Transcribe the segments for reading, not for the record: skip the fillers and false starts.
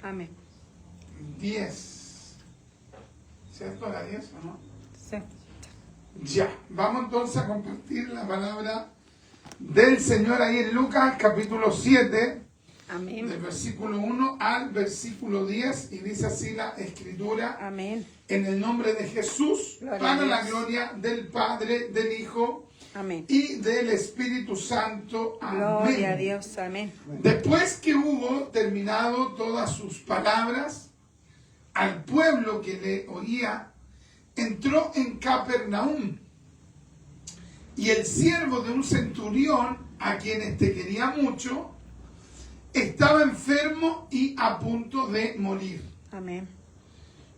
Amén. 10. ¿Cierto? ¿La 10 o no? Sí. Ya, vamos entonces a compartir la palabra del Señor ahí en Lucas capítulo 7, Amén. del versículo 1 al versículo 10, y dice así la Escritura: Amén. en el nombre de Jesús, Gloria a para Dios. la gloria del Padre, del Hijo Amén. y del Espíritu Santo. Amén. Gloria a Dios. Amén. Después que hubo terminado todas sus palabras, al pueblo que le oía, entró en Capernaum. Y el siervo de un centurión, a quien quería mucho, estaba enfermo y a punto de morir. Amén.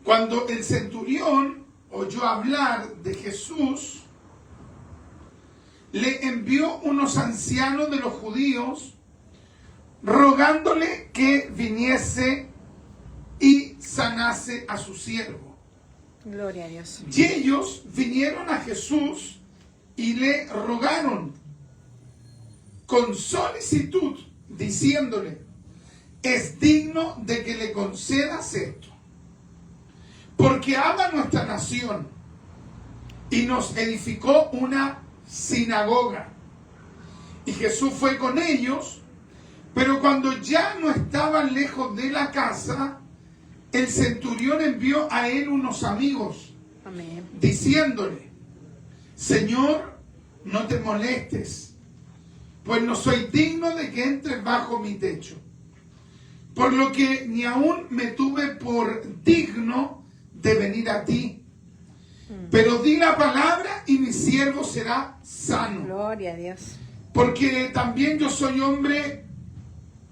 Cuando el centurión oyó hablar de Jesús, le envió unos ancianos de los judíos, rogándole que viniese y sanase a su siervo. Gloria a Dios. Y ellos vinieron a Jesús y le rogaron con solicitud, diciéndole: es digno de que le concedas esto, porque ama nuestra nación y nos edificó una sinagoga. Y Jesús fue con ellos, pero cuando ya no estaban lejos de la casa, el centurión envió a él unos amigos, Amén. diciéndole: Señor, no te molestes, pues no soy digno de que entres bajo mi techo, por lo que ni aún me tuve por digno de venir a ti. Pero di la palabra y mi siervo será sano. Gloria a Dios. Porque también yo soy hombre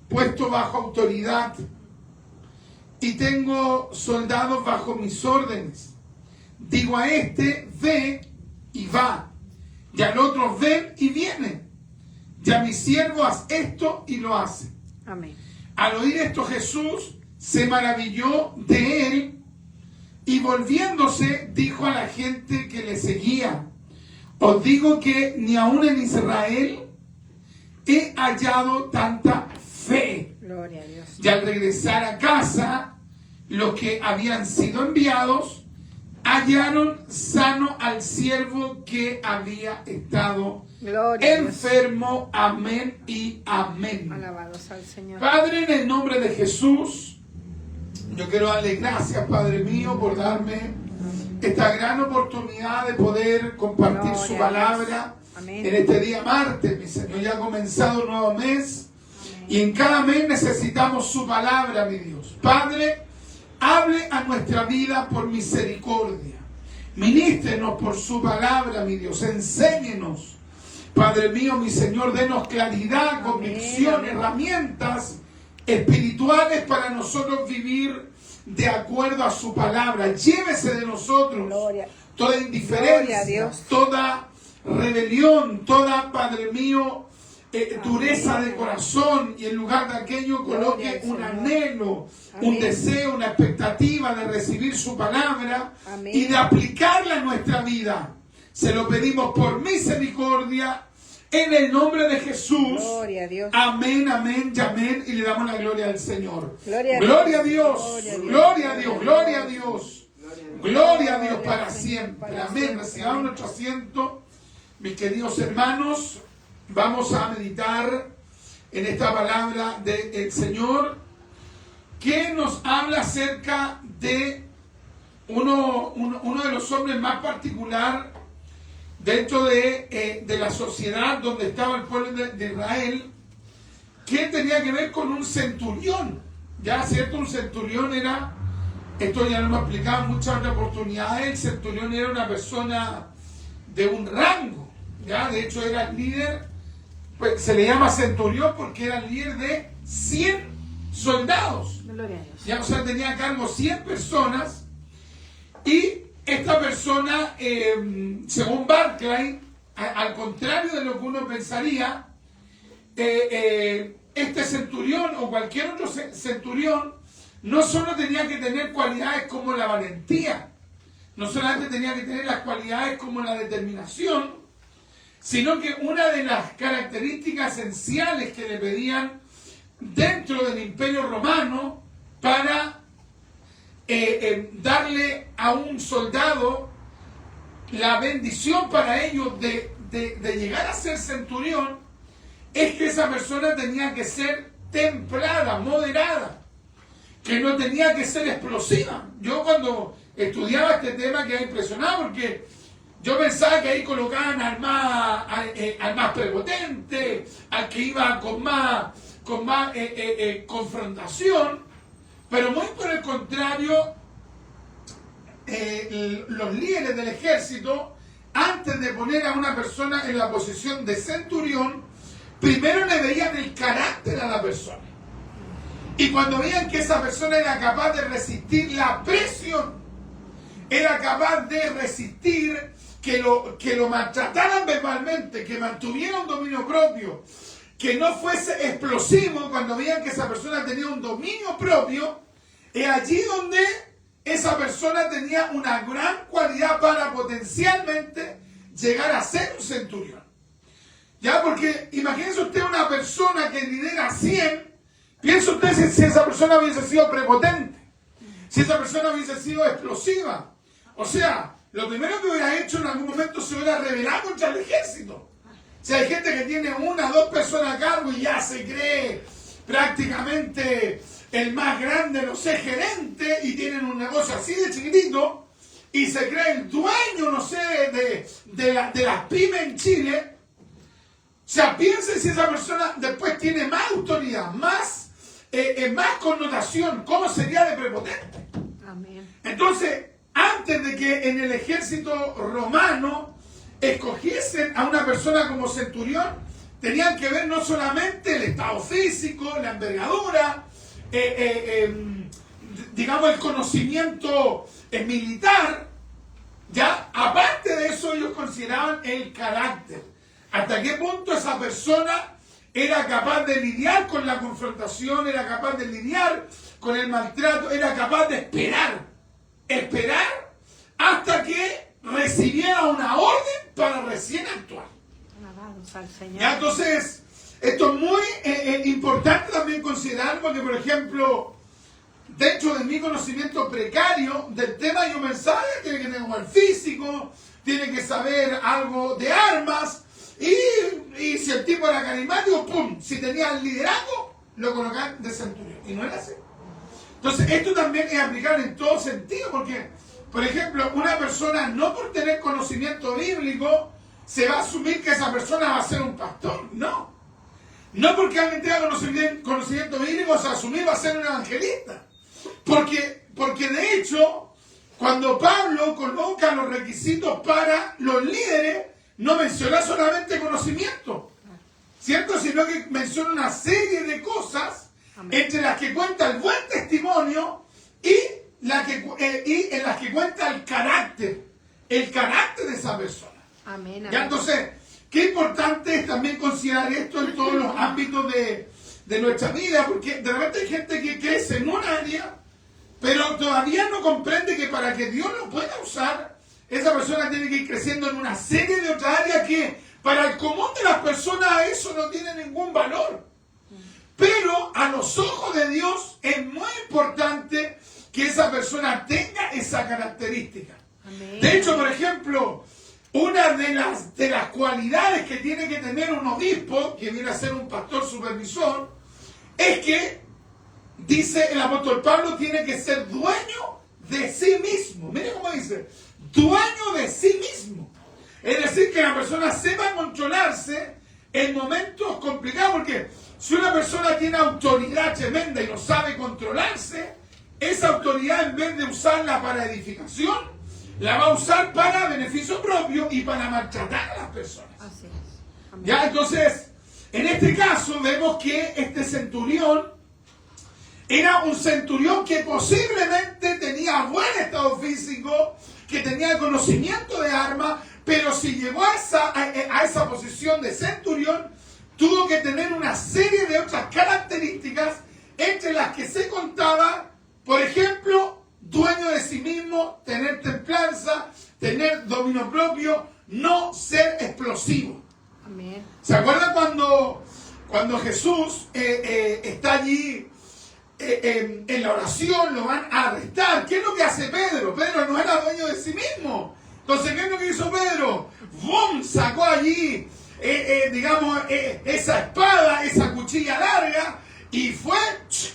puesto bajo autoridad y tengo soldados bajo mis órdenes. Digo a este: ve y va, y al otro: ven y viene, y a mi siervo: haz esto, y lo hace. Amén. Al oír esto, Jesús se maravilló de él, y volviéndose dijo a la gente que le seguía: os digo que ni aun en Israel he hallado tanta fe. Gloria a Dios. Y al regresar a casa, los que habían sido enviados hallaron sano al siervo que había estado Gloria a Dios. enfermo. Amén y amén. Alabados al Señor. Padre, en el nombre de Jesús, yo quiero darle gracias, Padre mío, por darme esta gran oportunidad de poder compartir Gloria su a palabra Dios. Amén. en este día martes. Mi Señor, ya ha comenzado un nuevo mes. Amén. Y en cada mes necesitamos su palabra, mi Dios. Padre, hable a nuestra vida por misericordia. Ministrenos por su palabra, mi Dios. Enséñenos, Padre mío, mi Señor. Denos claridad, convicción, Amén. herramientas espirituales para nosotros vivir de acuerdo a su palabra. Llévese de nosotros Gloria. toda Gloria a indiferencia, Dios. toda rebelión, toda, Padre mío, dureza Amén. de corazón, y en lugar de aquello Gloria coloque al un Señor. anhelo, Amén. un deseo, una expectativa de recibir su palabra Amén. y de aplicarla en nuestra vida. Se lo pedimos por misericordia en el nombre de Jesús. Gloria a Dios. Amén, amén y amén. Y le damos la gloria al Señor. Gloria a Gloria a Dios. Dios. Gloria a Dios. Gloria a Dios. Gloria a Dios. Gloria a Dios Gloria para al Señor, siempre. para Amén. siempre. Recibamos nuestro asiento. Mis queridos hermanos, vamos a meditar en esta palabra del Señor, que nos habla acerca de uno de los hombres más particular dentro de la sociedad donde estaba el pueblo de Israel, que tenía que ver con un centurión. Ya, ¿cierto? Un centurión era, esto ya lo hemos explicado en muchas otras oportunidades, el centurión era una persona de un rango, ya, de hecho era el líder, pues se le llama centurión porque era el líder de 100 soldados. Gloria a Dios. Ya, o sea, tenía a cargo 100 personas, y esta persona, según Barclay, al contrario de lo que uno pensaría, este centurión o cualquier otro centurión no solo tenía que tener cualidades como la valentía, no solamente tenía que tener las cualidades como la determinación, sino que una de las características esenciales que le pedían dentro del Imperio Romano para darle a un soldado la bendición para ellos de llegar a ser centurión, es que esa persona tenía que ser templada, moderada, que no tenía que ser explosiva. Yo cuando estudiaba este tema quedé impresionado porque yo pensaba que ahí colocaban al más prepotente, al que iba con más confrontación, pero muy por el contrario, los líderes del ejército, antes de poner a una persona en la posición de centurión, primero le veían el carácter a la persona. Y cuando veían que esa persona era capaz de resistir la presión, era capaz de resistir que lo maltrataran verbalmente, que mantuviera un dominio propio, que no fuese explosivo, cuando veían que esa persona tenía un dominio propio, es allí donde esa persona tenía una gran cualidad para potencialmente llegar a ser un centurión. Ya, porque imagínese usted una persona que lidera 100, piensa usted si esa persona hubiese sido prepotente, si esa persona hubiese sido explosiva. O sea, lo primero que hubiera hecho en algún momento se hubiera rebelado contra el ejército. Si hay gente que tiene 1 o 2 personas a cargo y ya se cree prácticamente el más grande, no sé, gerente, y tienen un negocio así de chiquitito, y se cree el dueño, no sé, de las pymes en Chile. O sea, piensen si esa persona después tiene más autoridad, más connotación, ¿cómo sería de prepotente? Amén. Entonces, antes de que en el ejército romano escogiesen a una persona como centurión, tenían que ver no solamente el estado físico, la envergadura, digamos el conocimiento militar, ya, aparte de eso ellos consideraban el carácter. Hasta qué punto esa persona era capaz de lidiar con la confrontación, era capaz de lidiar con el maltrato, era capaz de esperar hasta que recibiera una orden para recién actuar. Alabados al Señor. Ya, entonces, esto es muy importante también considerar, porque por ejemplo, dentro de mi conocimiento precario del tema, yo pensaba que tiene que tener un buen físico, tiene que saber algo de armas, y si el tipo era carismático, ¡pum! Si tenía el liderazgo, lo colocaban de centurión. Y no era así. Entonces, esto también es aplicable en todo sentido, porque, por ejemplo, una persona, no por tener conocimiento bíblico, se va a asumir que esa persona va a ser un pastor. No. No porque alguien tenga conocimiento bíblico, se va a asumir va a ser un evangelista. Porque de hecho, cuando Pablo coloca los requisitos para los líderes, no menciona solamente conocimiento, ¿cierto? Sino que menciona una serie de cosas, amén, entre las que cuenta el buen testimonio y en las que cuenta el carácter de esa persona. Amén, amén. Ya, entonces, qué importante es también considerar esto en todos los ámbitos de nuestra vida, porque de repente hay gente que crece en un área, pero todavía no comprende que para que Dios lo pueda usar, esa persona tiene que ir creciendo en una serie de otras áreas que para el común de las personas eso no tiene ningún valor. Pero a los ojos de Dios es muy importante que esa persona tenga esa característica. Amén. De hecho, por ejemplo, una de las cualidades que tiene que tener un obispo, que viene a ser un pastor supervisor, es que, dice el apóstol Pablo, tiene que ser dueño de sí mismo. Mire cómo dice, dueño de sí mismo. Es decir, que la persona sepa controlarse en momentos complicados, porque si una persona tiene autoridad tremenda y no sabe controlarse, esa autoridad, en vez de usarla para edificación, la va a usar para beneficio propio y para maltratar a las personas. Así es. Amén. Ya, entonces, en este caso vemos que este centurión era un centurión que posiblemente tenía buen estado físico, que tenía conocimiento de armas, pero si llegó a esa posición de centurión, tuvo que tener una serie de otras características, entre las que se contaba, por ejemplo, dueño de sí mismo, tener templanza, tener dominio propio, no ser explosivo. Amén. ¿Se acuerdan cuando Jesús está allí en la oración lo van a arrestar. ¿Qué es lo que hace Pedro? Pedro no era dueño de sí mismo. Entonces, ¿qué es lo que hizo Pedro? ¡Bum! Sacó allí, esa espada, esa cuchilla larga, y fue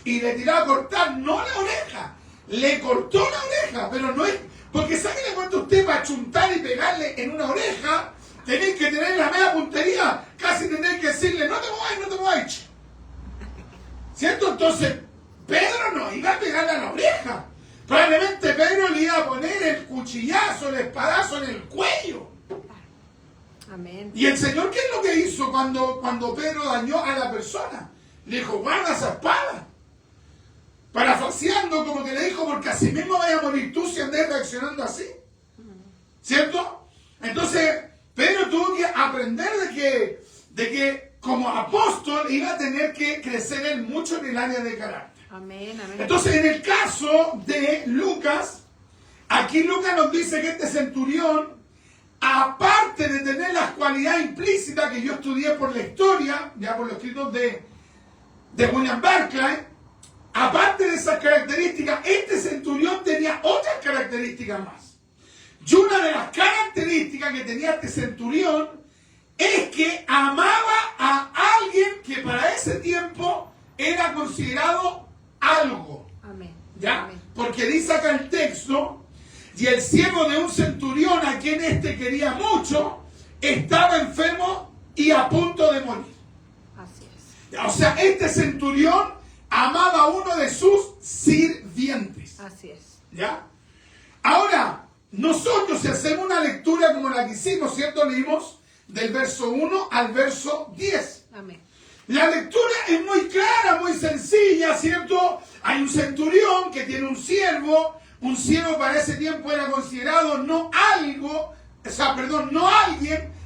y le tiró a cortar, no la oreja, le cortó la oreja, pero no es, porque ¿sabe le cuenta usted para chuntar y pegarle en una oreja? Tenéis que tener la media puntería, casi tenéis que decirle, no te mueváis. ¿Cierto? Entonces, Pedro no iba a pegarle a la oreja. Probablemente Pedro le iba a poner el cuchillazo, el espadazo en el cuello. Amén. Y el Señor, ¿qué es lo que hizo cuando Pedro dañó a la persona? Le dijo, guarda esa espada. Parafaseando, como que le dijo, porque así mismo vaya a morir tú si andes reaccionando así. ¿Cierto? Entonces, Pedro tuvo que aprender de que como apóstol iba a tener que crecer él mucho en el área de carácter. Amén, amén. Entonces, en el caso de Lucas, aquí Lucas nos dice que este centurión, aparte de tener las cualidades implícitas que yo estudié por la historia, ya por los escritos de William Barclay, aparte de esas características, este centurión tenía otras características más. Y una de las características que tenía este centurión es que amaba a alguien que para ese tiempo era considerado algo. Amén. ¿Ya? Amén. Porque dice acá el texto, y el siervo de un centurión a quien éste quería mucho, estaba enfermo y a punto de morir. Así es. O sea, este centurión amaba a uno de sus sirvientes. Así es. ¿Ya? Ahora, nosotros si hacemos una lectura como la que hicimos, ¿cierto? Leímos del verso 1 al verso 10. Amén. La lectura es muy clara, muy sencilla, ¿cierto? Hay un centurión que tiene un siervo para ese tiempo era considerado no alguien,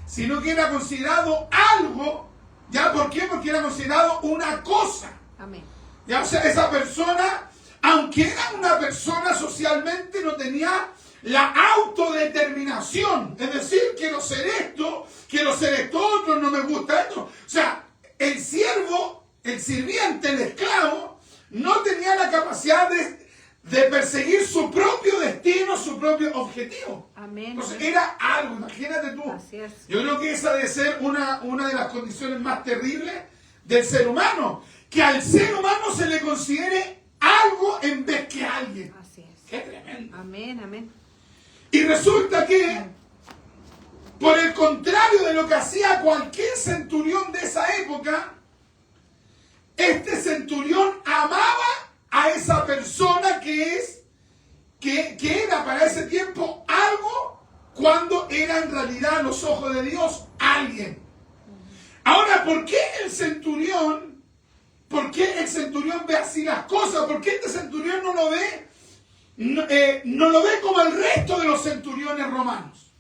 sino que era considerado algo. ¿Ya? ¿Por qué? Porque era considerado una cosa. Amén. ¿Ya? O sea, esa persona, aunque era una persona socialmente, no tenía la autodeterminación. Es decir, quiero ser esto otro, no me gusta esto. O sea, el siervo, el sirviente, el esclavo, no tenía la capacidad de perseguir su propio destino, su propio objetivo. Amén. Entonces era algo, imagínate tú. Así es. Yo creo que esa debe ser una de las condiciones más terribles del ser humano. Que al ser humano se le considere algo en vez que alguien. Así es. Qué tremendo. Amén, amén. Y resulta que, por el contrario de lo que hacía cualquier centurión de esa época, este centurión amaba a esa persona que era para ese tiempo algo, cuando era en realidad a los ojos de Dios alguien. Ahora, ¿por qué el centurión ve así las cosas? ¿Por qué este centurión no lo ve? No lo ve como el resto de los centuriones romanos.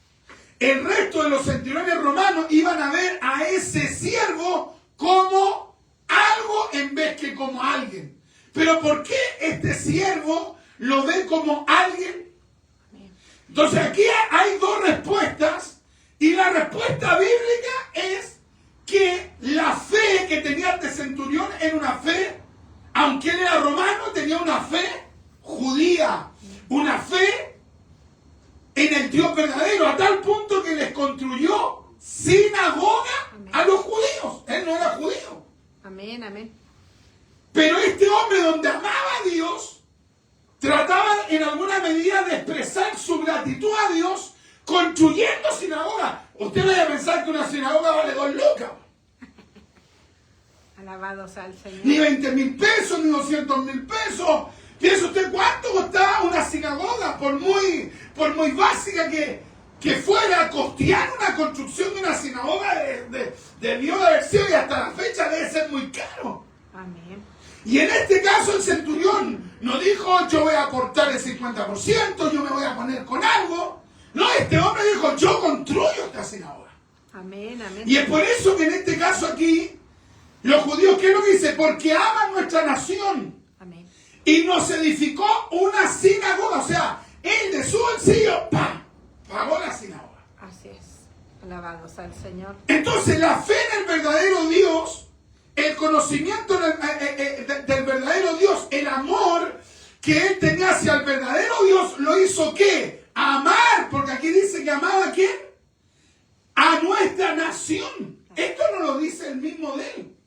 El resto de los centuriones romanos iban a ver a ese siervo como algo en vez que como alguien. Pero ¿por qué este siervo lo ve como alguien? Entonces aquí hay dos respuestas, y la respuesta bíblica es que la fe que tenía este centurión era una fe, aunque él era romano, tenía una fe judía, una fe en el Dios verdadero, a tal punto que les construyó sinagoga a los judíos. Él no era judío. Amén, amén. Pero este hombre, donde amaba a Dios, trataba en alguna medida de expresar su gratitud a Dios construyendo sinagoga. Usted vaya a pensar que una sinagoga vale 2 lucas. Alabados al Señor. Ni 20.000 pesos, ni 200.000 pesos. Piensa usted cuánto costaba una sinagoga, por muy básica que fuera. Costear una construcción de una sinagoga debió de haber sido, y hasta la fecha debe ser muy caro. Amén. Y en este caso el centurión no dijo, yo voy a cortar el 50%, yo me voy a poner con algo. No, este hombre dijo, yo construyo esta sinagoga. Amén, amén. Y es por eso que en este caso aquí, los judíos, ¿qué es lo que dice? Porque aman nuestra nación. Amén. Y nos edificó una sinagoga. O sea, él de su bolsillo, ¡pam!, pagó la sinagoga. Así es. Alabados al Señor. Entonces la fe en el verdadero Dios el conocimiento del verdadero Dios, el amor que él tenía hacia el verdadero Dios, lo hizo ¿qué? Amar, porque aquí dice que amaba ¿a quién? A nuestra nación. Esto no lo dice el mismo de él,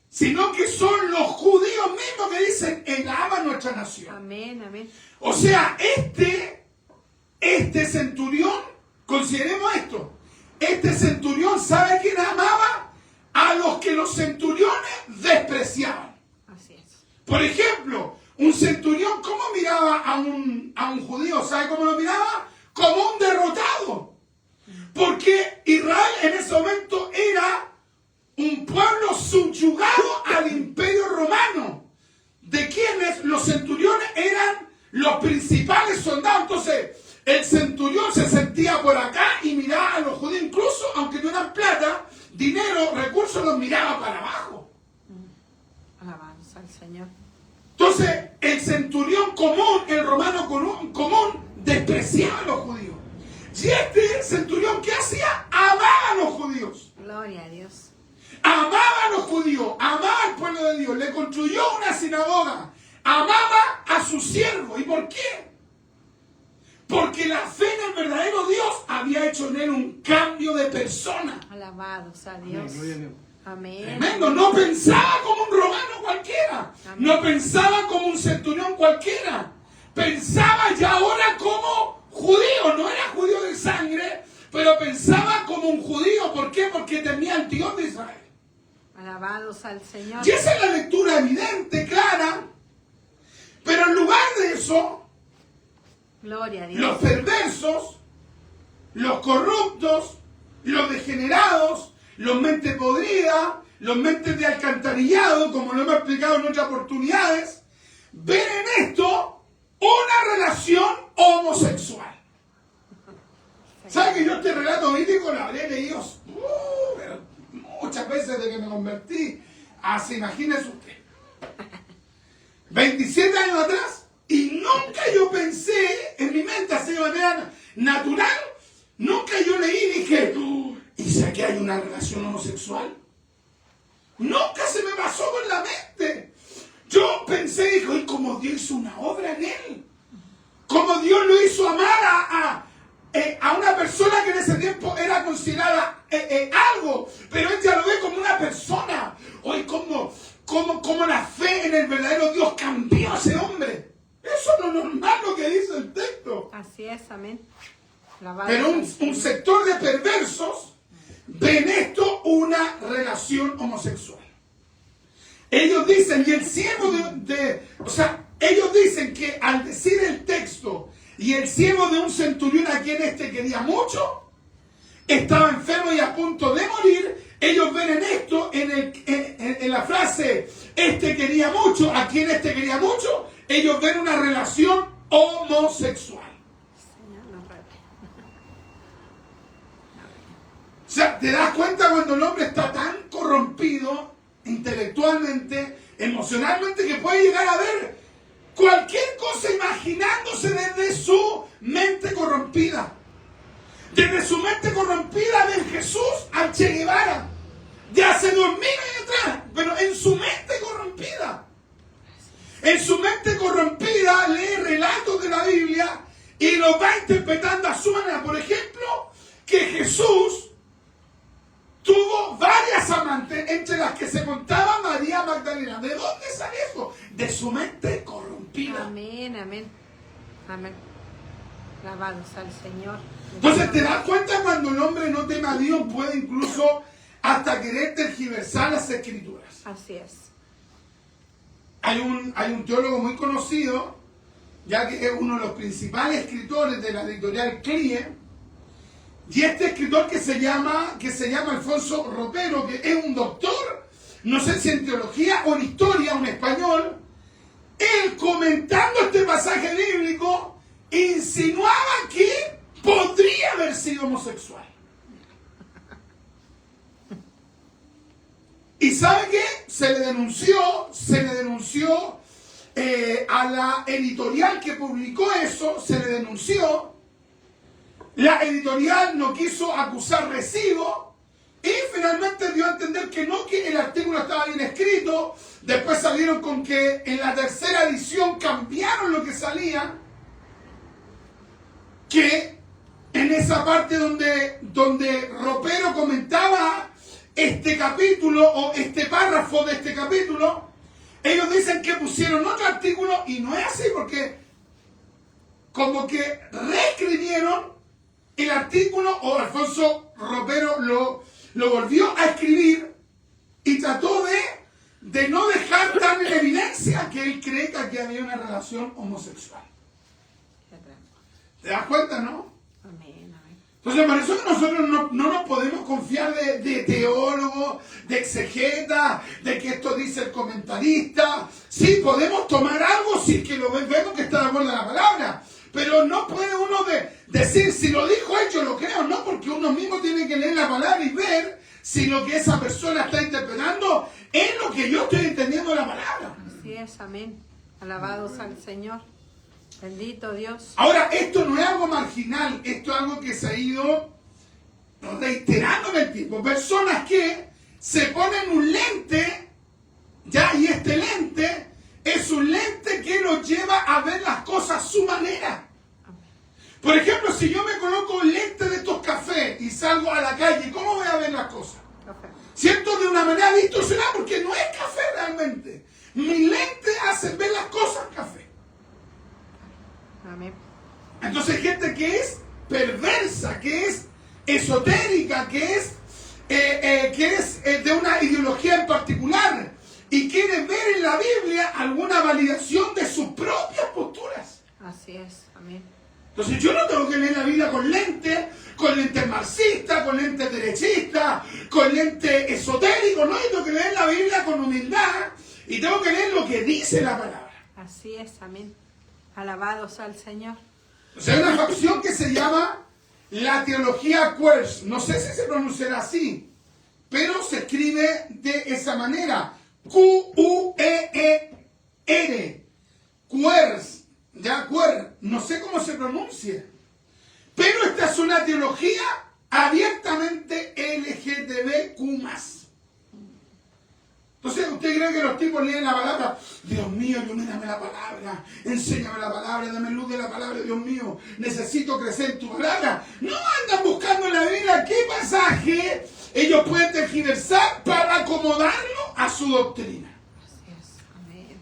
sino que son los judíos mismos que dicen, él ama a nuestra nación. Amén, amén. O sea, este centurión, consideremos esto, este centurión, ¿sabe quién amaba? A los que los centuriones despreciaban. Así es. Por ejemplo, un centurión, ¿cómo miraba a un judío? ¿Sabe cómo lo miraba? Como un derrotado. Porque Israel en ese momento era un pueblo subyugado al imperio romano. ¿De quienes? Los centuriones eran los principales soldados. Entonces, el centurión se sentía por acá y miraba a los judíos, incluso aunque no eran plata, dinero, recursos, los miraba para abajo. Alabanza al Señor. Entonces, el centurión común, el romano común, despreciaba a los judíos. Y este centurión, ¿qué hacía? Amaba a los judíos. Gloria a Dios. Amaba a los judíos, amaba al pueblo de Dios, le construyó una sinagoga, amaba a sus siervos. ¿Y por qué? Porque la fe en el verdadero Dios había hecho en él un cambio de persona. Alabados a Dios. Amén. Tremendo, no pensaba como un romano cualquiera, no pensaba como un centurión cualquiera, pensaba ya ahora como judío, no era judío de sangre, pero pensaba como un judío. ¿Por qué? Porque temía al Dios de Israel. Alabados al Señor. Y esa es la lectura evidente, clara, pero en lugar de eso, Gloria a Dios. los perversos, los corruptos, los degenerados, los mentes podridas, los mentes de alcantarillado, como lo hemos explicado en otras oportunidades, ven en esto una relación homosexual. ¿Sabe que yo este relato bíblico lo habré leído pero muchas veces desde que me convertí? Así, imagínese usted. 27 años atrás, y nunca yo pensé en mi mente así de manera natural, nunca yo leí y dije, ¿y si aquí hay una relación homosexual? Nunca se me pasó por la mente. Yo pensé, dije, ¿y cómo Dios hizo una obra en él? ¿Cómo Dios lo hizo amar a una persona que en ese tiempo era considerada algo, pero él ya lo ve como una persona? Hoy, ¿cómo la fe en el verdadero Dios cambió a ese hombre? Eso es lo normal, lo que dice el texto. Así es, amén. Alabados Pero al Señor. un sector de perversos ve en esto una relación homosexual. Ellos dicen, y el siervo ellos dicen que al decir el texto, y el siervo de un centurión a quien este quería mucho, estaba enfermo y a punto de morir, ellos ven en esto, en la frase, este quería mucho, a quien este quería mucho, ellos ven una relación homosexual. Señor, nos revela. O sea, te das cuenta cuando el hombre está tan corrompido intelectualmente, emocionalmente, que puede llegar a ver cualquier cosa imaginándose desde su mente corrompida. Desde su mente corrompida de Jesús al Che Guevara, de hace 2000 años atrás, pero en su mente corrompida. En su mente corrompida lee relatos de la Biblia y los va interpretando a su manera. Por ejemplo, que Jesús tuvo varias amantes, entre las que se contaba María Magdalena. ¿De dónde sale eso? De su mente corrompida. Amén, amén. Amén. Alabados al Señor. Entonces te das cuenta cuando el hombre no teme a Dios, puede incluso hasta querer tergiversar las escrituras. Así es. Hay un teólogo muy conocido, ya que es uno de los principales escritores de la editorial CLIE, y este escritor que se llama Alfonso Ropero, que es un doctor, no sé si en teología o en historia, un español, él comentando este pasaje bíblico, insinuaba que podría haber sido homosexual. ¿Y sabe qué? Se le denunció a la editorial que publicó eso, se le denunció. La editorial no quiso acusar recibo Y finalmente dio a entender que no, que el artículo estaba bien escrito. Después salieron con que en la tercera edición cambiaron lo que salía. Que en esa parte donde Ropero comentaba este capítulo o este párrafo de este capítulo, ellos dicen que pusieron otro artículo y no es así, porque como que reescribieron el artículo, o Alfonso Ropero lo volvió a escribir y trató de no dejar tan en evidencia que él cree que aquí había una relación homosexual. ¿Te das cuenta, no? Amén, amén. Entonces, por eso que nosotros no nos podemos confiar de teólogos, de exegetas, de que esto dice el comentarista. Sí, podemos tomar algo si es que lo vemos que está de acuerdo a la palabra. Pero no puede uno decir, si lo dijo él, yo lo creo. No, porque uno mismo tiene que leer la palabra y ver si lo que esa persona está interpretando es lo que yo estoy entendiendo de la palabra. Así es, amén. Alabados al Señor. Bendito Dios. Ahora, esto no es algo marginal, esto es algo que se ha ido reiterando en el tiempo. Personas que se ponen un lente, ya, y este lente es un lente que los lleva a ver las cosas a su manera. Por ejemplo, si yo me coloco un lente de estos cafés y salgo a la calle, ¿cómo voy a ver las cosas? Café. Siento de una manera distorsionada porque no es café realmente. Mi lente hace ver las cosas café. Amén. Entonces hay gente que es perversa, que es esotérica, que es de una ideología en particular y quiere ver en la Biblia alguna validación de sus propias posturas. Así es, amén. Entonces yo no tengo que leer la Biblia con lentes marxistas, con lentes derechistas, con lentes esotéricos, no, yo tengo que leer la Biblia con humildad y tengo que leer lo que dice la palabra. Así es, amén. Alabados al Señor. O sea, hay una facción que se llama la teología queers. No sé si se pronunciará así, pero se escribe de esa manera. Q-U-E-E-R. Queers. Ya, queer. No sé cómo se pronuncia. Pero esta es una teología abiertamente LGTBQ+. Entonces, ¿usted cree que los tipos leen la palabra? Dios mío, ilumíname la palabra, enséñame la palabra, dame luz de la palabra, Dios mío, necesito crecer en tu palabra. No andan buscando en la Biblia qué pasaje ellos pueden tergiversar para acomodarlo a su doctrina. Así es, amén.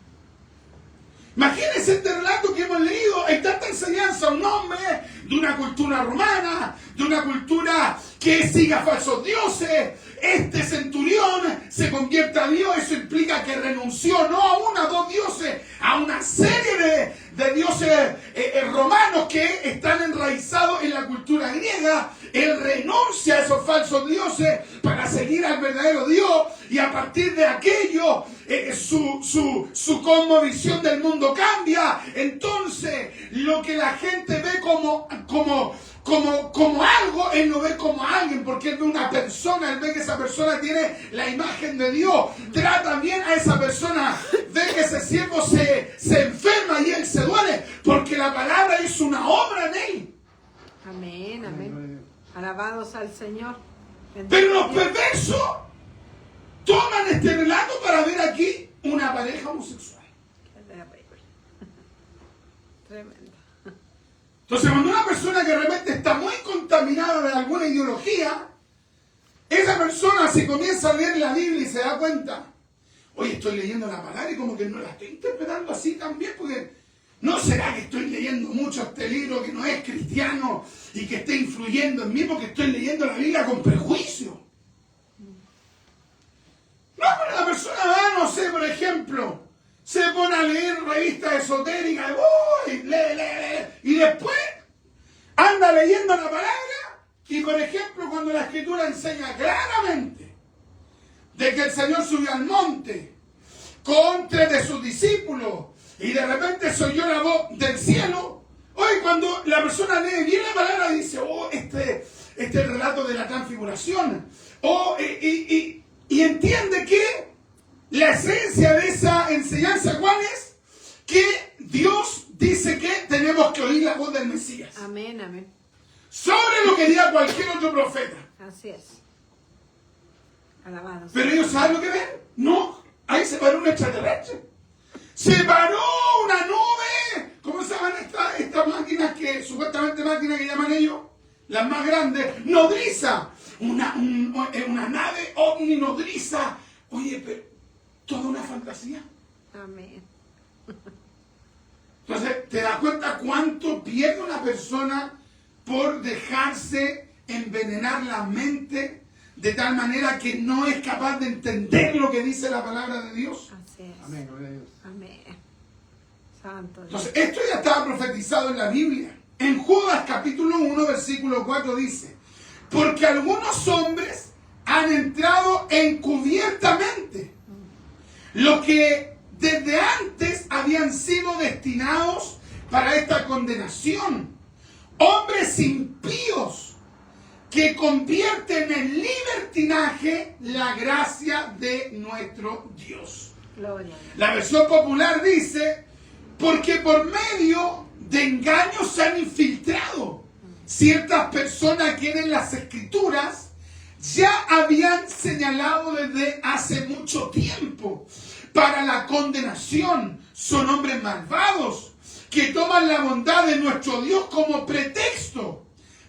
Imagínense este relato que hemos leído, hay tanta enseñanza, un hombre de una cultura romana, de una cultura que siga falsos dioses. Este centurión se convierte a Dios, eso implica que renunció no a uno, a dos dioses, a una serie de dioses romanos que están enraizados en la cultura griega. Él renuncia a esos falsos dioses para seguir al verdadero Dios y a partir de aquello su cosmovisión del mundo cambia. Entonces lo que la gente ve como algo, él lo ve como alguien, porque él ve una persona, él ve que esa persona tiene la imagen de Dios, trata bien a esa persona, ve que ese siervo se enferma y él se duele, porque la palabra hizo una obra en él. Amén, amén. Alabados al Señor. Bendito Pero los Dios. perversos toman este relato para ver aquí una pareja homosexual. Qué terrible. Tremendo. Entonces, cuando una persona que de repente está muy contaminada de alguna ideología, esa persona se comienza a leer la Biblia y se da cuenta, oye, estoy leyendo la palabra y como que no la estoy interpretando así también, porque ¿no será que estoy leyendo mucho este libro que no es cristiano y que esté influyendo en mí porque estoy leyendo la Biblia con prejuicio? No, pero la persona va, no sé, por ejemplo, se pone a leer revistas esotéricas, lee, y después anda leyendo la palabra, y por ejemplo, cuando la Escritura enseña claramente de que el Señor subió al monte con 3 de sus discípulos, y de repente se oyó la voz del cielo, hoy cuando la persona lee bien la palabra dice, este es el relato de la transfiguración, y entiende que la esencia de esa enseñanza, ¿cuál es? Que Dios dice que tenemos que oír la voz del Mesías. Amén, amén. Sobre lo que diga cualquier otro profeta. Así es. Alabado. Pero ellos saben lo que ven. No, ahí se paró un extraterrestre. Se paró una nube. ¿Cómo se llaman estas máquinas supuestamente máquinas que llaman ellos? Las más grandes. Nodriza. Una nave ovni nodriza. Oye, pero toda una fantasía. Amén. Entonces, ¿te das cuenta cuánto pierde una persona por dejarse envenenar la mente de tal manera que no es capaz de entender lo que dice la palabra de Dios? Así es. Amén, gloria a Dios. Amén. Santo Dios. Entonces, esto ya estaba profetizado en la Biblia. En Judas capítulo 1, versículo 4 dice, porque algunos hombres han entrado encubiertamente, los que desde antes habían sido destinados para esta condenación, hombres impíos que convierten en libertinaje la gracia de nuestro Dios. Gloria a Dios. La versión popular dice, porque por medio de engaños se han infiltrado ciertas personas que en las Escrituras ya habían señalado desde hace mucho tiempo para la condenación. Son hombres malvados que toman la bondad de nuestro Dios como pretexto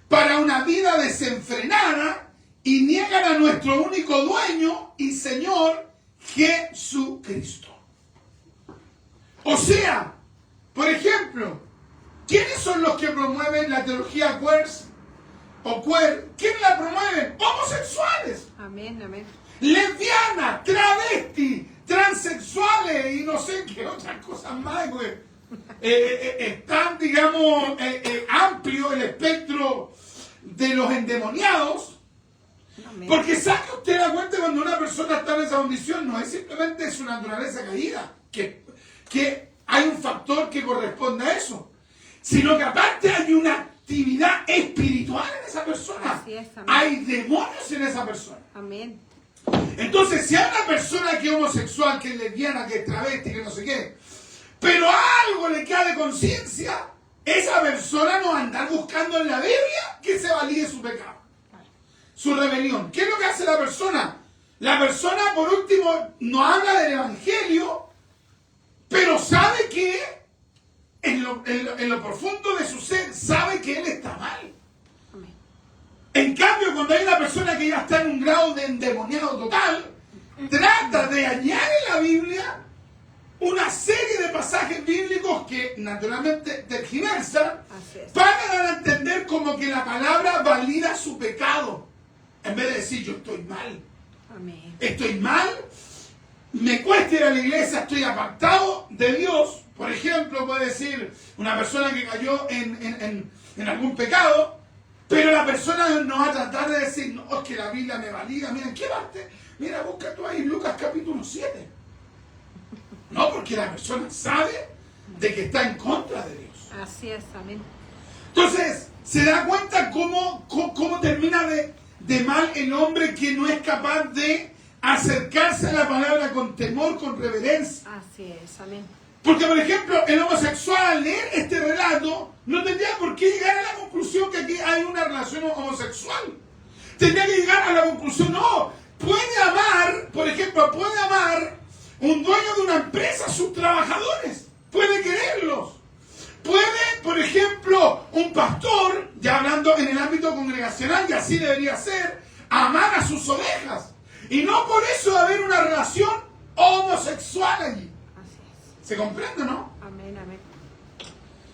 para una vida desenfrenada y niegan a nuestro único dueño y Señor, Jesucristo. O sea, por ejemplo, ¿quiénes son los que promueven la teología queer o queer? ¿Quiénes la promueven? Homosexuales, Amén, amén. lesbianas, travestis, transexuales y no sé qué otras cosas más, güey. Es tan, digamos, amplio el espectro de los endemoniados. Amén. Porque sabe usted la cuenta cuando una persona está en esa condición, no es simplemente su naturaleza caída, que hay un factor que corresponde a eso, sino que aparte hay una actividad espiritual en esa persona. Así es, amén. Hay demonios en esa persona. Amén. Entonces, si hay una persona que es homosexual, que es lesbiana, que es travesti, que no sé qué, pero algo le queda de conciencia, esa persona no va a andar buscando en la Biblia que se valide su pecado, su rebelión. ¿Qué es lo que hace la persona? La persona, por último, no habla del Evangelio, pero sabe que en lo profundo de su ser, sabe que él está mal. Amén. En cambio, cuando hay una persona que ya está en un grado de endemoniado total, trata de añadir en la Biblia una serie de pasajes bíblicos que naturalmente tergiversan Así es. para dar a entender como que la palabra valida su pecado. En vez de decir, yo estoy mal, me cuesta ir a la iglesia, estoy apartado de Dios. Por ejemplo, puede decir una persona que cayó en algún pecado, pero la persona no va a tratar de decir, no, es que la Biblia me valida. Mira, ¿en qué parte? Mira, busca tú ahí Lucas capítulo 7. No, porque la persona sabe de que está en contra de Dios. Así es, amén. Entonces, se da cuenta cómo termina de mal el hombre que no es capaz de acercarse a la palabra con temor, con reverencia. Así es, amén. Porque, por ejemplo, el homosexual al leer este relato no tendría por qué llegar a la conclusión que aquí hay una relación homosexual. Tendría que llegar a la conclusión, no, puede amar, por ejemplo, puede amar un dueño de una empresa a sus trabajadores, puede quererlos. Puede, por ejemplo, un pastor, ya hablando en el ámbito congregacional, y así debería ser, amar a sus ovejas. Y no por eso haber una relación homosexual allí. Así es. ¿Se comprende, no? Amén, amén.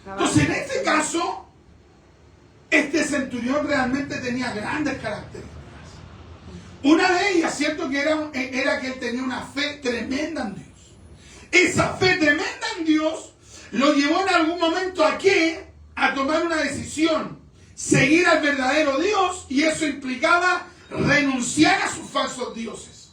Entonces, en este caso, este centurión realmente tenía grandes características. Una de ellas, cierto, que era que él tenía una fe tremenda en Dios. Esa fe tremenda en Dios lo llevó en algún momento ¿a qué? A tomar una decisión, seguir al verdadero Dios, y eso implicaba renunciar a sus falsos dioses,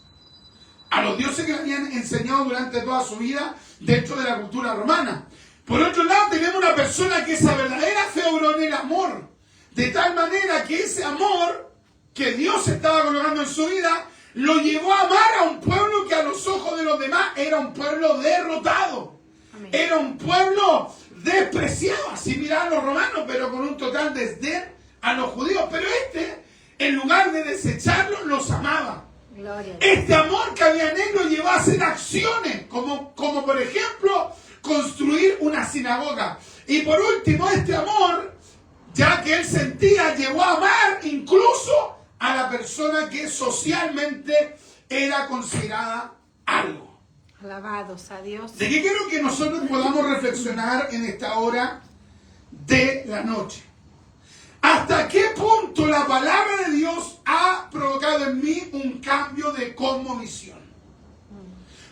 a los dioses que le habían enseñado durante toda su vida dentro de la cultura romana. Por otro lado, tenemos una persona que esa verdadera fe obró en el amor, de tal manera que ese amor que Dios estaba colocando en su vida lo llevó a amar a un pueblo que a los ojos de los demás era un pueblo derrotado. Amén. Era un pueblo despreciado, así miraban los romanos, pero con un total desdén a los judíos. Pero en lugar de desecharlos, los amaba. Gloria a Dios. Este amor que había en él lo llevó a hacer acciones, como por ejemplo construir una sinagoga. Y por último, este amor, ya que él sentía, llevó a amar incluso a la persona que socialmente era considerada algo. Alabados a Dios. ¿De qué quiero que nosotros podamos reflexionar en esta hora de la noche? ¿Hasta qué punto la palabra de Dios ha provocado en mí un cambio de cosmovisión?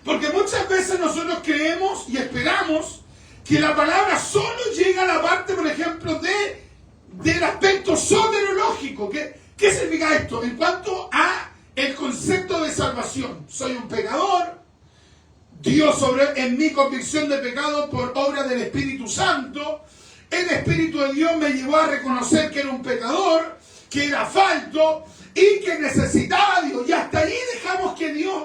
Porque muchas veces nosotros creemos y esperamos que la palabra solo llega a la parte, por ejemplo, del aspecto soteriológico. ¿Qué significa esto? En cuanto a el concepto de salvación. Soy un pecador. Dios obró en mi convicción de pecado por obra del Espíritu Santo. El Espíritu de Dios me llevó a reconocer que era un pecador, que era falto y que necesitaba a Dios. Y hasta ahí dejamos que Dios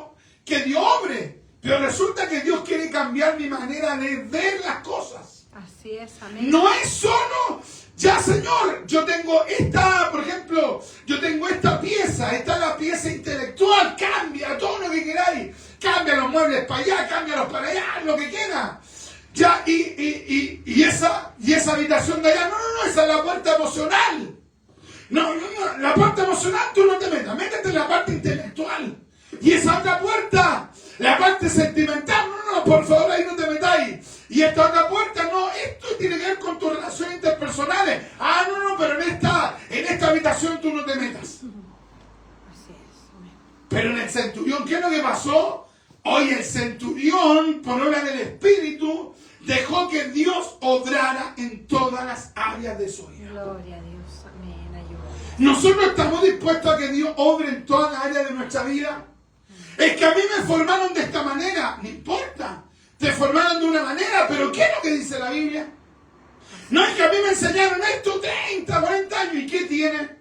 obre. Pero resulta que Dios quiere cambiar mi manera de ver las cosas. Así es, amén. No es solo, ya Señor, yo tengo esta, por ejemplo, yo tengo esta pieza, esta es la pieza intelectual, cambia todo lo que queráis. Cambia los muebles para allá, cámbialos para allá, lo que quiera. Ya, y esa habitación de allá, no, esa es la puerta emocional. No, la parte emocional tú no te metas, métete en la parte intelectual. Y esa otra puerta, la parte sentimental, no, por favor, ahí no te metáis. Y esta otra puerta, no, esto tiene que ver con tus relaciones interpersonales. No, pero en esta habitación tú no te metas. Así es, amén. Pero en el centurión, ¿qué es lo que pasó? Hoy el centurión, por obra del Espíritu, dejó que Dios obrara en todas las áreas de su vida. Gloria a Dios, amén, ayuda. ¿Nosotros estamos dispuestos a que Dios obre en todas las áreas de nuestra vida? Es que a mí me formaron de esta manera, no importa. Te formaron de una manera, pero ¿qué es lo que dice la Biblia? No es que a mí me enseñaron esto 30, 40 años, ¿y qué tiene?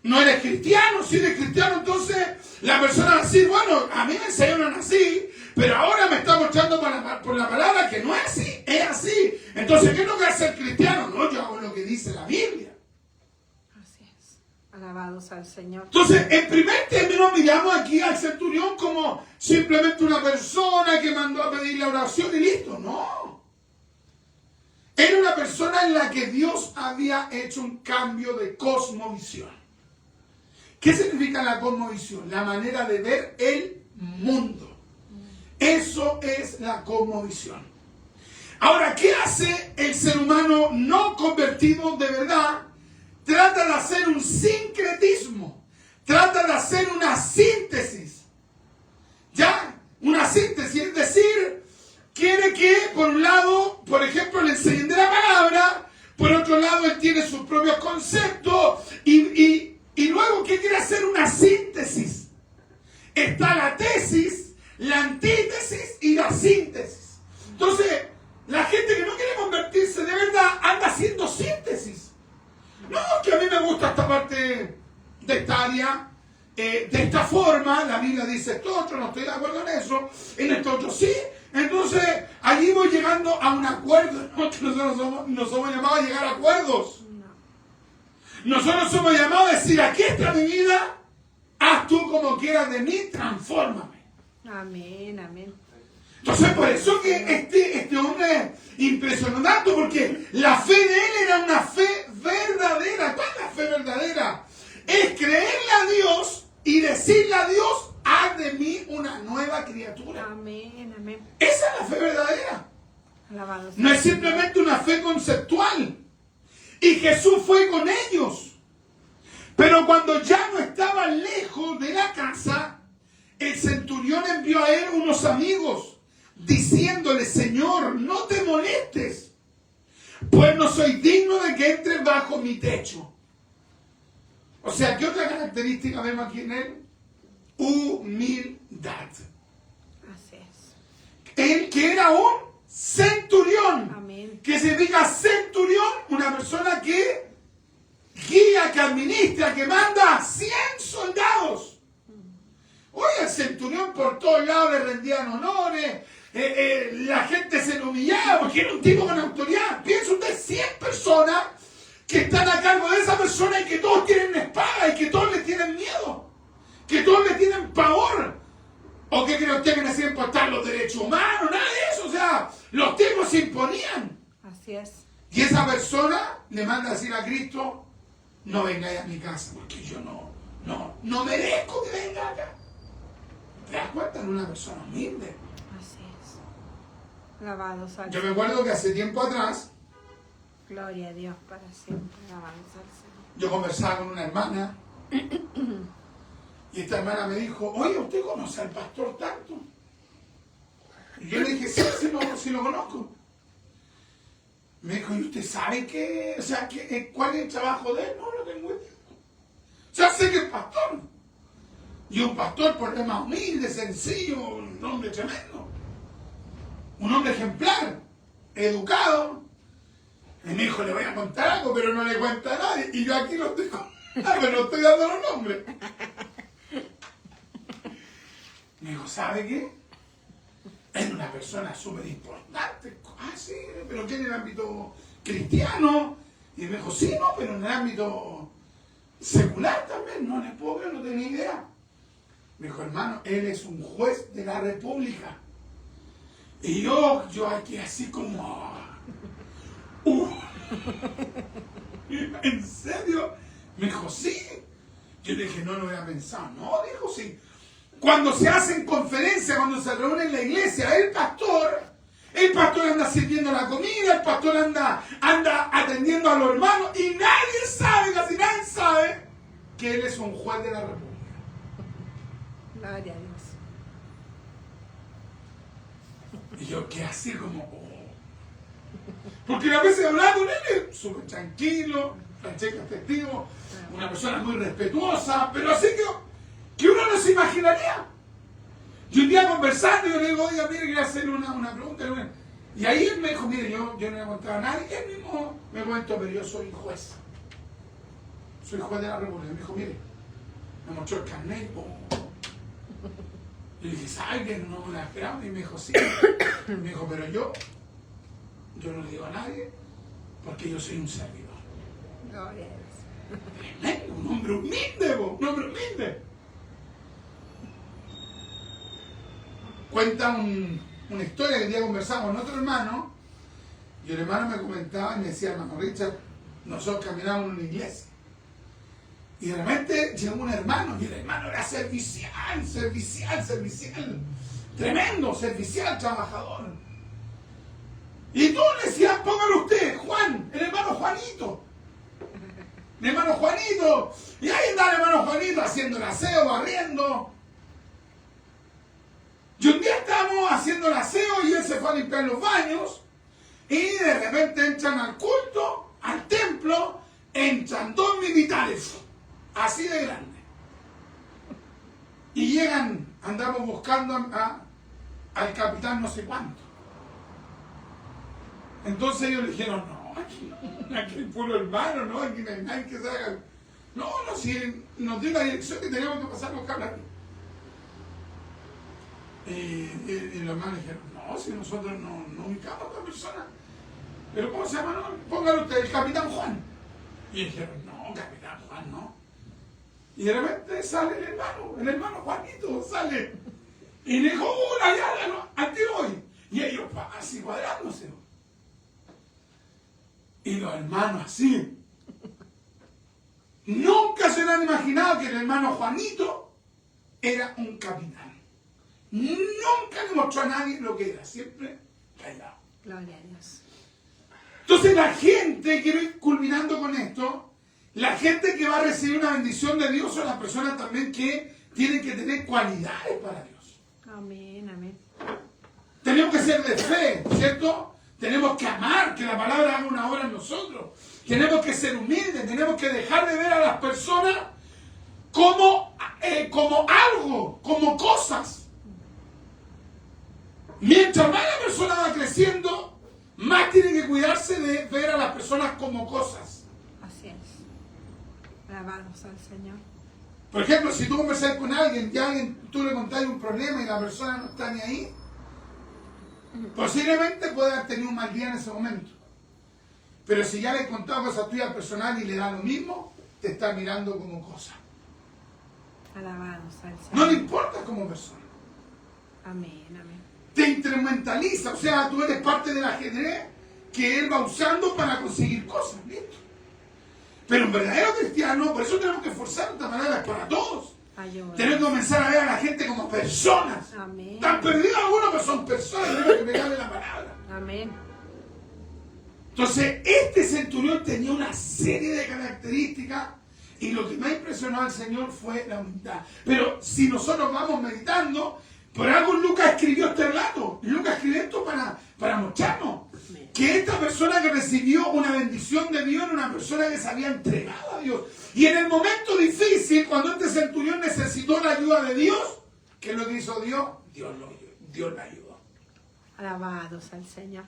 No eres cristiano. Si eres cristiano, entonces la persona va a decir, bueno, a mí me enseñaron así, pero ahora me está mostrando por la palabra que no es así, es así. Entonces, ¿qué es lo que hace el cristiano? No, yo hago lo que dice la Biblia. Así es. Alabados al Señor. Entonces, en primer término, miramos aquí al centurión como simplemente una persona que mandó a pedir la oración y listo. No. Era una persona en la que Dios había hecho un cambio de cosmovisión. ¿Qué significa la cosmovisión? La manera de ver el mundo. Eso es la cosmovisión. Ahora, ¿qué hace el ser humano no convertido de verdad? Trata de hacer un sincretismo. Trata de hacer una síntesis. ¿Ya? Una síntesis, es decir, quiere que, por un lado, por ejemplo, le enseñen de la palabra, por otro lado, él tiene sus propios conceptos y luego, ¿qué quiere hacer? Una síntesis. Está la tesis, la antítesis y la síntesis. Entonces, la gente que no quiere convertirse de verdad anda haciendo síntesis. No, que a mí me gusta esta parte de esta área, de esta forma, la Biblia dice esto otro, no estoy de acuerdo en eso, en esto otro sí. Entonces, allí voy llegando a un acuerdo. Nosotros no somos llamados a llegar a acuerdos. Nosotros somos llamados a decir, aquí está mi vida, haz tú como quieras de mí, transfórmame. Amén, amén. Entonces, por eso que este hombre impresionó tanto, porque la fe de él era una fe verdadera. ¿Cuál es la fe verdadera? Es creerle a Dios y decirle a Dios, haz de mí una nueva criatura. Amén, amén. Esa es la fe verdadera. Alabados. No es simplemente una fe conceptual. Y Jesús fue con ellos. Pero cuando ya no estaban lejos de la casa, el centurión envió a él unos amigos, diciéndole, Señor, no te molestes, pues no soy digno de que entres bajo mi techo. O sea, ¿qué otra característica vemos aquí en él? Humildad. Así es. Él que era un centurión. Amén. Que significa centurión, una persona que guía, que administra, que manda 100 soldados. Oye, el centurión por todos lados le rendían honores, la gente se lo humillaba porque era un tipo con autoridad. Piensa usted, 100 personas que están a cargo de esa persona y que todos tienen una espada y que todos le tienen miedo. que todos le tienen pavor, o que creo que quieren impostar los derechos humanos, nada de eso, o sea, los tiempos se imponían. Así es. Y esa persona le manda a decir a Cristo, no vengáis a mi casa, porque yo no merezco que venga acá. ¿Te das cuenta? En una persona humilde. Así es. Alabado sea el Yo me Señor. acuerdo que hace tiempo atrás, Gloria a Dios para siempre. Alabado sea el Señor. yo conversaba con una hermana, y esta hermana me dijo, oye, ¿usted conoce al pastor tanto? Y yo le dije, sí lo conozco. Me dijo, ¿y usted sabe qué? O sea, ¿cuál es el trabajo de él? No lo tengo idea. Ya sé que es pastor. Y un pastor, por tema humilde, sencillo, un hombre tremendo. Un hombre ejemplar, educado. Y me dijo, le voy a contar algo, pero no le cuenta a nadie. Y yo aquí lo estoy contando, pero no estoy dando los nombres. Me dijo, ¿sabe qué? Es una persona súper importante. Ah, sí, pero ¿qué en el ámbito cristiano? Y me dijo, sí, no, pero en el ámbito secular también. No le puedo creer, no tenía idea. Me dijo, hermano, él es un juez de la República. Y yo aquí así como... ¿En serio? Me dijo, sí. Yo le dije, no lo había pensado. No, dijo, sí. Cuando se hacen conferencias, cuando se reúne en la iglesia, el pastor anda sirviendo la comida, el pastor anda atendiendo a los hermanos y nadie sabe, casi nadie sabe que él es un juez de la República. Gloria a Dios. Y yo quedé así como... Porque a veces hablaba con él, súper tranquilo, efectivo, una persona muy respetuosa, pero así que uno no se imaginaría. Y un día conversando, yo le digo, oiga, mire, quería hacerle una pregunta. Y ahí él me dijo, mire, yo no le he contado a nadie, él mismo me comentó, pero yo soy juez. Soy juez de la República. Me dijo, mire, me mostró el carnet. Y le dije, ¿sabe que no me la esperaba? Y me dijo, sí. Me dijo, pero yo no le digo a nadie, porque yo soy un servidor. Gloria a Dios. Tremendo, un hombre humilde, un hombre humilde. Cuenta una historia que un día conversamos con otro hermano, y el hermano me comentaba y me decía, hermano Richard, nosotros caminábamos en una iglesia. Y de repente llegó un hermano, y el hermano era servicial. Tremendo, servicial, trabajador. Y todos le decían, póngalo usted, Juan, el hermano Juanito. El hermano Juanito. Y ahí está el hermano Juanito haciendo el aseo, barriendo. Y un día estábamos haciendo el aseo y él se fue a limpiar los baños. Y de repente entran al culto, al templo, entran dos militares. Así de grande. Y llegan, andamos buscando al capitán no sé cuánto. Entonces ellos le dijeron, no, aquí el puro hermano, no, aquí no hay nadie que se haga. No, si nos dio la dirección que teníamos que pasar a buscarla aquí. Y los hermanos dijeron, no, si nosotros no ubicamos a esta persona. Pero ¿cómo se llama? No, póngalo usted, el capitán Juan. Y dijeron, no, capitán Juan, no. Y de repente sale el hermano Juanito, sale. Y le dijo, hola, ya, al tiro hoy. Y ellos así cuadrándose. Y los hermanos así. Nunca se han imaginado que el hermano Juanito era un capitán. Nunca le mostró a nadie lo que era, siempre callado. Gloria a Dios. Entonces la gente, quiero ir culminando con esto, la gente que va a recibir una bendición de Dios son las personas también que tienen que tener cualidades para Dios. Amén, amén. Tenemos que ser de fe, ¿cierto? Tenemos que amar, que la palabra haga una obra en nosotros. Tenemos que ser humildes, tenemos que dejar de ver a las personas como algo, como cosas. Mientras más la persona va creciendo, más tiene que cuidarse de ver a las personas como cosas. Así es. Alabados al Señor. Por ejemplo, si tú conversas con alguien y tú le contás un problema y la persona no está ni ahí, posiblemente puede haber tenido un mal día en ese momento. Pero si ya le has contado cosas tuyas personales y le da lo mismo, te está mirando como cosa. Alabados al Señor. No le importa como persona. Amén, amén. Te instrumentaliza, o sea, tú eres parte del ajedrez que él va usando para conseguir cosas, ¿listo? Pero un verdadero cristiano, por eso tenemos que esforzarnos de esta manera, para todos. Ayuda. Tenemos que comenzar a ver a la gente como personas. Amén. Están perdidos algunos, pero son personas, tenemos que pegarle la palabra. Amén. Entonces, este centurión tenía una serie de características y lo que más impresionó al Señor fue la humildad. Pero si nosotros vamos meditando, por algo Lucas escribió este relato. Lucas escribió esto para mostrarnos que esta persona que recibió una bendición de Dios era una persona que se había entregado a Dios. Y en el momento difícil, cuando este centurión necesitó la ayuda de Dios, ¿qué es lo que hizo Dios? Dios le ayudó. Alabados al Señor.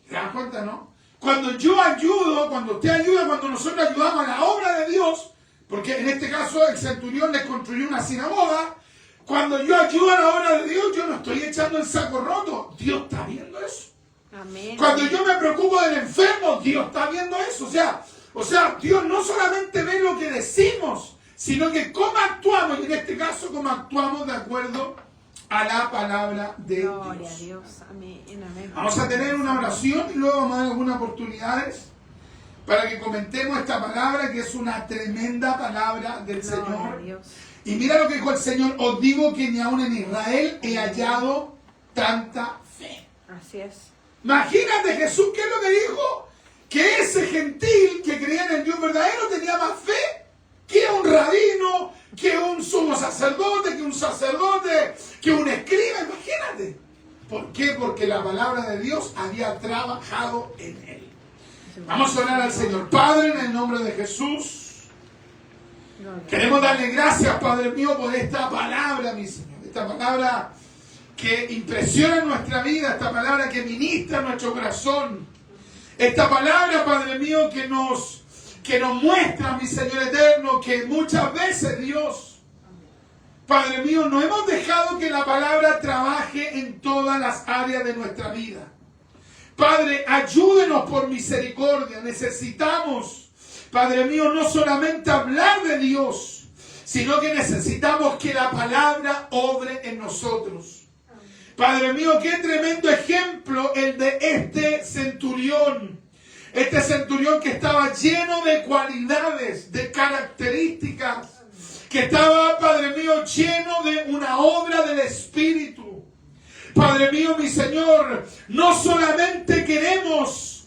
¿Te das cuenta, no? Cuando yo ayudo, cuando usted ayuda, cuando nosotros ayudamos a la obra de Dios, porque en este caso el centurión le construyó una sinagoga, cuando yo ayudo a la obra de Dios, yo no estoy echando el saco roto. Dios está viendo eso. Amén. Cuando yo me preocupo del enfermo, Dios está viendo eso. O sea, Dios no solamente ve lo que decimos, sino que cómo actuamos, y en este caso cómo actuamos de acuerdo a la palabra de Gloria a Dios. Dios. Amén, amén. Vamos a tener una oración y luego vamos a dar algunas oportunidades para que comentemos esta palabra, que es una tremenda palabra del Gloria a Señor. Dios. Y mira lo que dijo el Señor: os digo que ni aún en Israel he hallado tanta fe. Así es. Imagínate Jesús, ¿qué es lo que dijo? Que ese gentil que creía en el Dios verdadero tenía más fe que un rabino, que un sumo sacerdote, que un sacerdote, que un escriba. Imagínate. ¿Por qué? Porque la palabra de Dios había trabajado en él. Vamos a orar al Señor. Padre, en el nombre de Jesús, queremos darle gracias, Padre mío, por esta palabra, mi Señor. Esta palabra que impresiona nuestra vida, esta palabra que ministra nuestro corazón. Esta palabra, Padre mío, que nos muestra, mi Señor eterno, que muchas veces, Dios, Padre mío, no hemos dejado que la palabra trabaje en todas las áreas de nuestra vida. Padre, ayúdenos por misericordia. Necesitamos, Padre mío, no solamente hablar de Dios, sino que necesitamos que la palabra obre en nosotros. Padre mío, qué tremendo ejemplo el de este centurión. Este centurión que estaba lleno de cualidades, de características, que estaba, Padre mío, lleno de una obra del Espíritu. Padre mío, mi Señor, no solamente queremos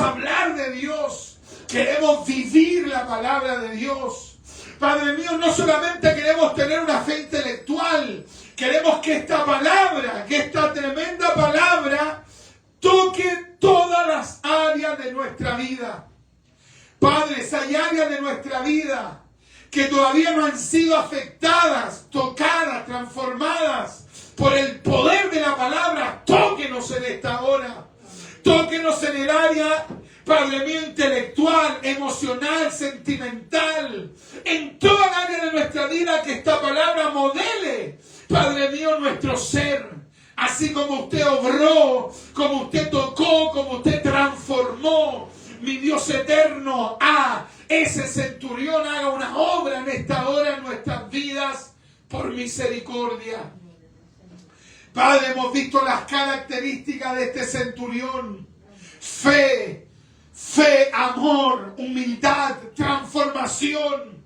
hablar de Dios, queremos vivir la palabra de Dios. Padre mío, no solamente queremos tener una fe intelectual, queremos que esta palabra, que esta tremenda palabra, toque todas las áreas de nuestra vida. Padre, hay áreas de nuestra vida que todavía no han sido afectadas, tocadas, transformadas por el poder de la palabra. Tóquenos en esta hora. Tóquenos en el área, Padre mío, intelectual, emocional, sentimental. En toda el área de nuestra vida, que esta palabra modele, Padre mío, nuestro ser. Así como usted obró, como usted tocó, como usted transformó, mi Dios eterno, ese centurión haga una obra en esta hora en nuestras vidas por misericordia. Padre, hemos visto las características de este centurión: fe, amor, humildad, transformación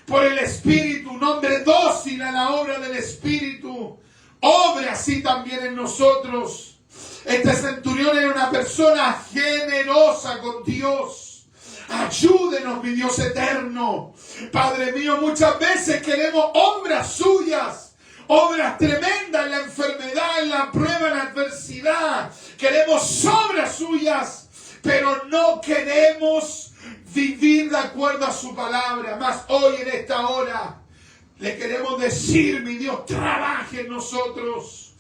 por el Espíritu, un hombre dócil a la obra del Espíritu. Obre así también en nosotros. Este centurión era una persona generosa con Dios. Ayúdenos, mi Dios eterno. Padre mío, muchas veces queremos obras suyas, obras tremendas en la enfermedad, en la prueba, en la adversidad. Queremos obras suyas, pero no queremos vivir de acuerdo a su palabra. Mas hoy, en esta hora, le queremos decir, mi Dios, trabaje en nosotros.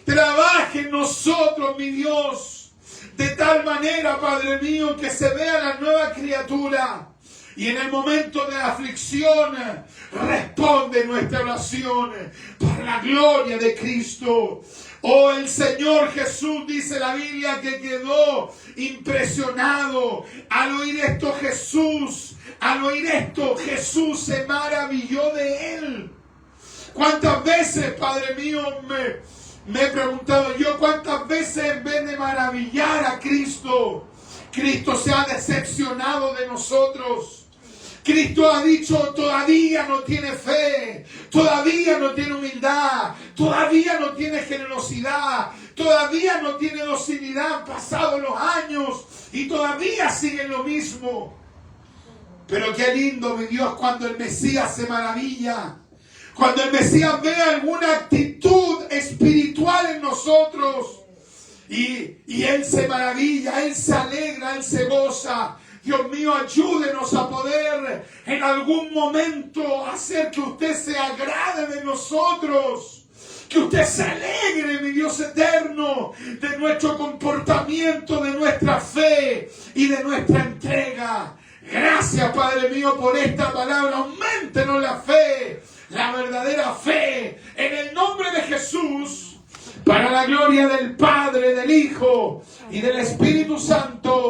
Trabaje en nosotros, mi Dios. De tal manera, Padre mío, que se vea la nueva criatura. Y en el momento de aflicción, responde nuestra oración para la gloria de Cristo. Oh, el Señor Jesús, dice la Biblia, que quedó impresionado al oír esto. Jesús se maravilló de él. ¿Cuántas veces, Padre mío, me he preguntado yo, cuántas veces en vez de maravillar a Cristo, Cristo se ha decepcionado de nosotros? Cristo ha dicho, todavía no tiene fe, todavía no tiene humildad, todavía no tiene generosidad, todavía no tiene docilidad. Han pasado los años y todavía siguen lo mismo. Pero qué lindo, mi Dios, cuando el Mesías se maravilla, cuando el Mesías ve alguna actitud espiritual en nosotros y Él se maravilla, Él se alegra, Él se goza. Dios mío, ayúdenos a poder en algún momento hacer que usted se agrade de nosotros. Que usted se alegre, mi Dios eterno, de nuestro comportamiento, de nuestra fe y de nuestra entrega. Gracias, Padre mío, por esta palabra. Auméntenos la fe, la verdadera fe, en el nombre de Jesús, para la gloria del Padre, del Hijo y del Espíritu Santo.